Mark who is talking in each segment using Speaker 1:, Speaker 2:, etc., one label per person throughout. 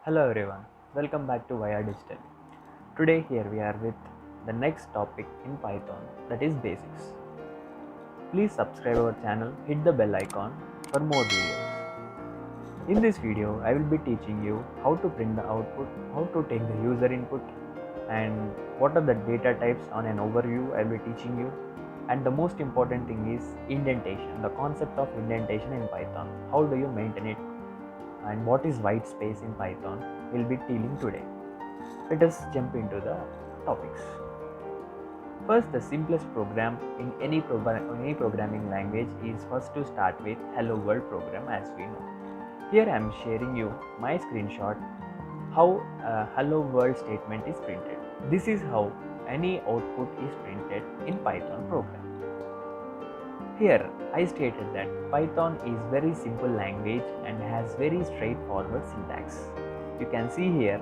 Speaker 1: Hello everyone, welcome back to Via Digital. Today here we are with the next topic in Python, that is basics. Please subscribe our channel, hit the bell icon for more videos. In this video, I will be teaching you how to print the output, how to take the user input, and what are the data types on an overview I will be teaching you. And the most important thing is indentation, the concept of indentation in Python. How do you maintain it? And what is white space in Python we'll be dealing today. Let us jump into the topics. First, the simplest program in any programming language is first to start with Hello World program, as we know. Here I am sharing you my screenshot how a Hello World statement is printed. This is how any output is printed in Python program. Here I stated that Python is very simple language and has very straightforward syntax. You can see here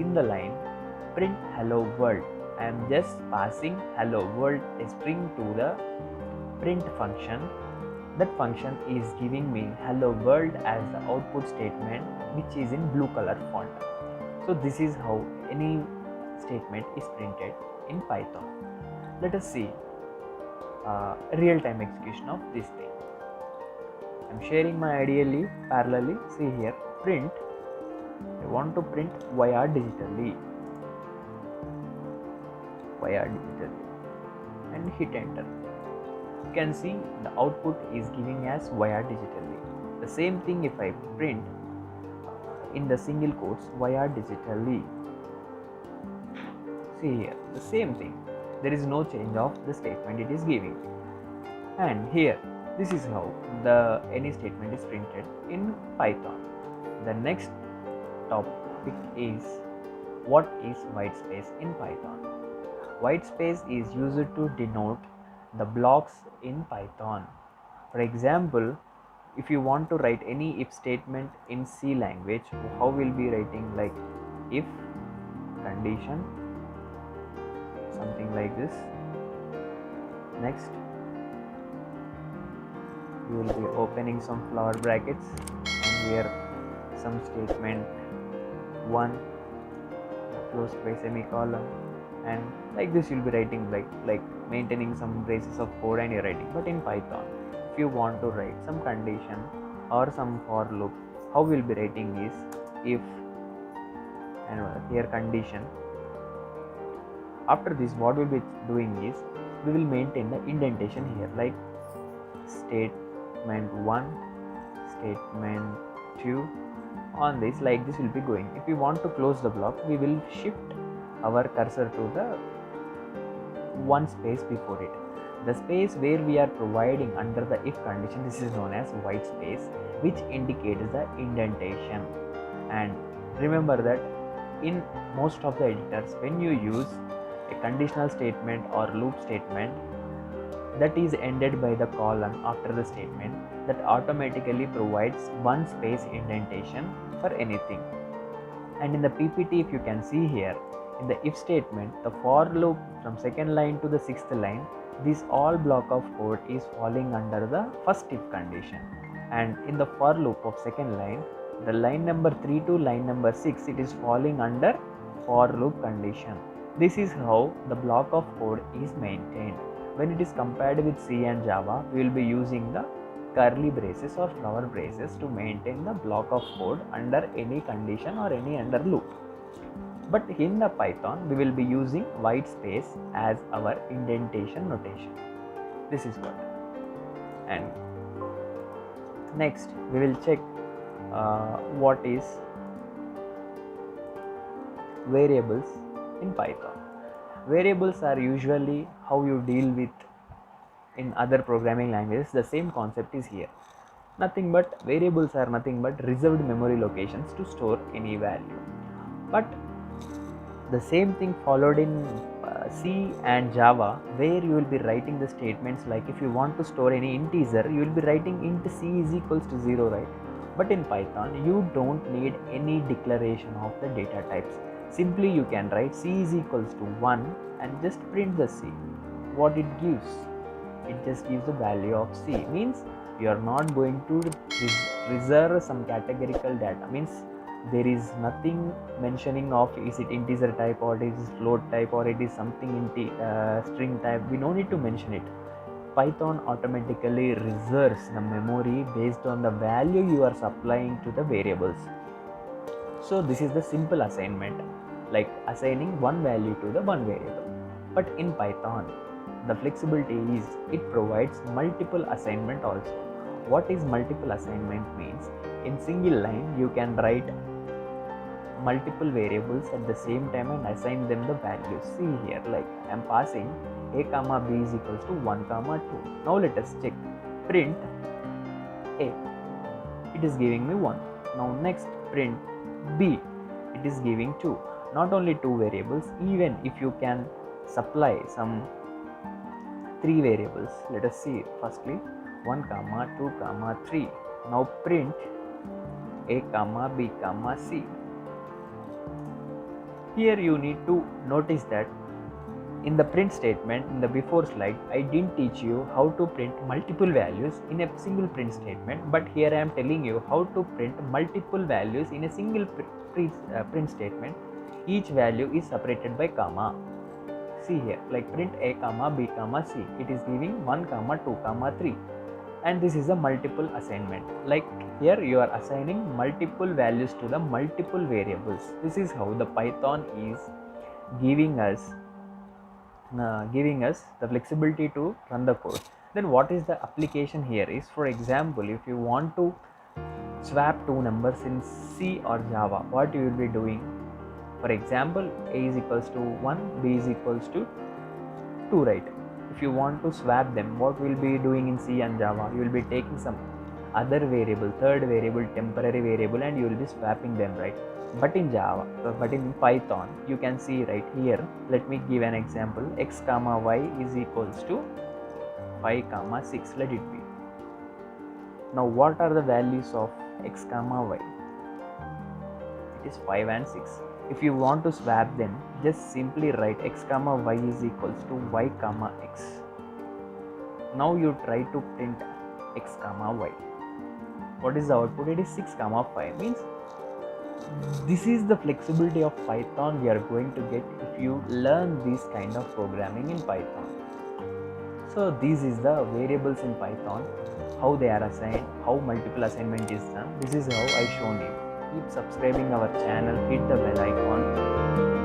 Speaker 1: in the line print hello world. I am just passing hello world a string to the print function. That function is giving me hello world as the output statement, which is in blue color font. So this is how any statement is printed in Python. Let us see real-time execution of this thing. I am sharing my IDLE parallelly. See here, print. I want to print via digitally, and hit enter. You can see the output is giving as via digitally. The same thing if I print in the single quotes via digitally. See here, the same thing. There is no change of the statement it is giving. And here, this is how the any statement is printed in Python. The next topic is what is white space in Python. White space is used to denote the blocks in Python. For example, if you want to write any if statement in C language, how we'll be writing like if condition, something like this. Next, we will be opening some flower brackets and here some statement 1 closed by semicolon, and like this you'll be writing like maintaining some braces of code and you're writing. But in Python, if you want to write some condition or some for loop, how we'll be writing is if and here condition. After this, what we'll be doing is we will maintain the indentation here, like statement 1, statement 2. On this, like this will be going. If we want to close the block, we will shift our cursor to the one space before it. The space where we are providing under the if condition, this is known as white space, which indicates the indentation. And remember that in most of the editors, when you use a conditional statement or loop statement that is ended by the colon after the statement, that automatically provides one space indentation for anything. And in the PPT, if you can see here, in the if statement, the for loop from second line to the sixth line, this all block of code is falling under the first if condition. And in the for loop of second line, the line number 3 to line number 6, it is falling under for loop condition. This is how the block of code is maintained. When it is compared with C and Java, we will be using the curly braces or flower braces to maintain the block of code under any condition or any under loop. But in the Python, we will be using white space as our indentation notation. This is what. And next, we will check what is variables in Python. Variables are usually how you deal with in other programming languages. The same concept is here. Nothing but variables are nothing but reserved memory locations to store any value. But the same thing followed in C and Java, where you will be writing the statements like if you want to store any integer, you will be writing int C is equals to 0, right? But in Python, you don't need any declaration of the data types. Simply you can write C is equals to 1 and just print the C. What it gives? It just gives the value of C. Means you are not going to reserve some categorical data. Means There is nothing mentioning of is it integer type or it is float type or it is something string type. We no need to mention it. Python automatically reserves the memory based on the value you are supplying to the variables. So this is the simple assignment, like assigning one value to the one variable. But in Python, the flexibility is it provides multiple assignment also. What is multiple assignment means? In single line, you can write multiple variables at the same time and assign them the values. See here, like I am passing a comma b is equals to 1 comma 2. Now let us check. Print a, it is giving me 1. Now next print b, it is giving 2. Not only 2 variables, even if you can supply some 3 variables. Let us see. Firstly 1 comma 2 comma 3. Now print a comma b comma c. Here you need to notice that in the print statement, in the before slide, I didn't teach you how to print multiple values in a single print statement, but here I am telling you how to print multiple values in a single print statement. Each value is separated by comma. See here, like print a comma b comma c, it is giving 1 comma 2 comma 3, and this is a multiple assignment. Like here you are assigning multiple values to the multiple variables. This is how the Python is giving us the flexibility to run the code. Then what is the application here is, for example, if you want to swap two numbers in C or Java, what you will be doing? For example, a is equals to 1, b is equals to 2, right? If you want to swap them, what will be doing in C and Java? You will be taking some other variable, third variable, temporary variable, and you will be swapping them, right? But in Java, but in Python, you can see right here. Let me give an example. X comma y is equals to 5 comma 6. Let it be. Now, what are the values of x comma y? It is 5 and 6. If you want to swap them, just simply write x comma y is equals to y comma x. Now you try to print x comma y. What is the output? It is 6 comma 5. Means this is the flexibility of Python we are going to get if you learn this kind of programming in Python. So this is the variables in Python, how they are assigned, how multiple assignment is done. This is how I shown you. Keep subscribing our channel, hit the bell icon.